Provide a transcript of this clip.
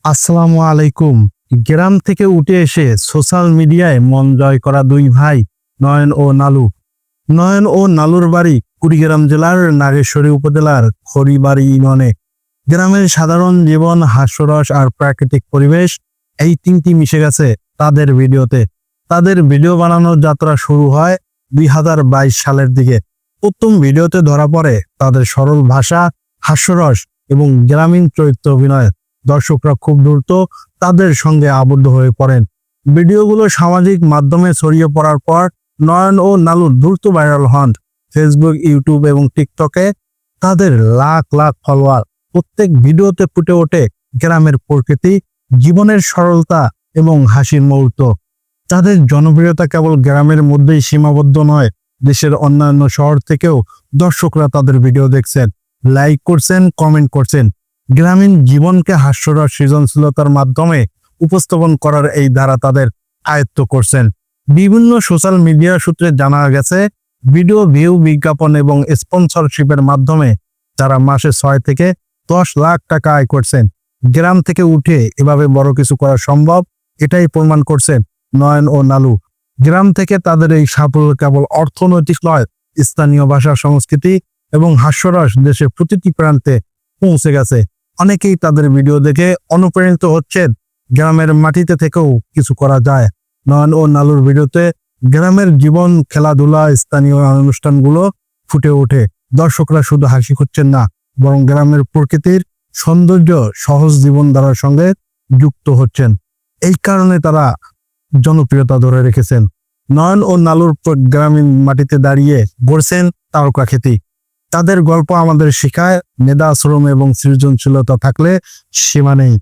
আসসালামু আলাইকুম। গ্রাম থেকে উঠে এসে সোশ্যাল মিডিয়ায় মন জয় করা দুই ভাই নয়ন ও নালু। নয়ন ও নালুর বাড়ি কুড়িগ্রাম জেলার নাগেশ্বরী উপজেলার খড়িবাড়ি ইউনিয়নে। গ্রামের সাধারণ জীবন, হাস্যরস আর প্রাকৃতিক পরিবেশ, এই তিনটি মিশে গেছে তাদের ভিডিওতে। তাদের ভিডিও বানানোর যাত্রা শুরু হয় 2022 সালের দিকে। প্রথম ভিডিওতে ধরা পড়ে তাদের সরল ভাষা, হাস্যরস এবং গ্রামীণ চরিত্র অভিনয়। দর্শকরা খুব দ্রুত তাদের সঙ্গে আবদ্ধ হয়ে পড়েন। ভিডিওগুলো সামাজিক মাধ্যমে ছড়িয়ে পড়ার পর নয়ন ও নালু দ্রুত ভাইরাল হন। ফেসবুক, ইউটিউব এবং টিকটকে তাদের লাখ লাখ ফলোয়ার। প্রত্যেক ভিডিওতে ফুটে ওঠে গ্রামের প্রকৃতি, জীবনের সরলতা এবং হাসির মুহূর্ত। তাদের জনপ্রিয়তা কেবল গ্রামের মধ্যেই সীমাবদ্ধ নয়, দেশের অন্যান্য শহর থেকেও দর্শকরা তাদের ভিডিও দেখছেন, লাইক করছেন, কমেন্ট করছেন। গ্রামীণ জীবনকে হাস্যরস, সৃজনশীলতার মাধ্যমে উপস্থাপন করার এই ধারা তাদের আয়ত্ত করছেন। বিভিন্ন সোশ্যাল মিডিয়া সূত্রে জানা গেছে, ভিডিও ভিউ, বিজ্ঞাপন এবং স্পন্সরশিপের মাধ্যমে তারা মাসে 6 থেকে 10 লাখ টাকা আয় করছেন। গ্রাম থেকে উঠে এভাবে বড় কিছু করা সম্ভব, এটাই প্রমাণ করছেন নয়ন ও নালু। গ্রাম থেকে তাদের এই সাফল্য কেবল অর্থনৈতিক নয়, স্থানীয় ভাষা, সংস্কৃতি এবং হাস্যরস দেশের প্রতিটি প্রান্তে পৌঁছে গেছে। অনেকেই তাদের ভিডিও দেখে অনুপ্রাণিত হচ্ছেন, গ্রামের মাটিতে থেকেও কিছু করা যায়। নয়ন ও নালুর ভিডিওতে গ্রামের জীবন, খেলাধুলা, স্থানীয় অনুষ্ঠানগুলো ফুটে ওঠে। দর্শকরা শুধু হাসি খুঁজছেন না, বরং গ্রামের প্রকৃতির সৌন্দর্য, সহজ জীবনধারার সঙ্গে যুক্ত হচ্ছেন। এই কারণে তারা জনপ্রিয়তা ধরে রেখেছেন। নয়ন ও নালুর গ্রামীণ মাটিতে দাঁড়িয়ে গড়ছেন তারকা খ্যাতি। তাদের গল্প আমাদের শেখায়, মেধা, শ্রম এবং সৃজনশীলতা থাকলে সীমা নেই।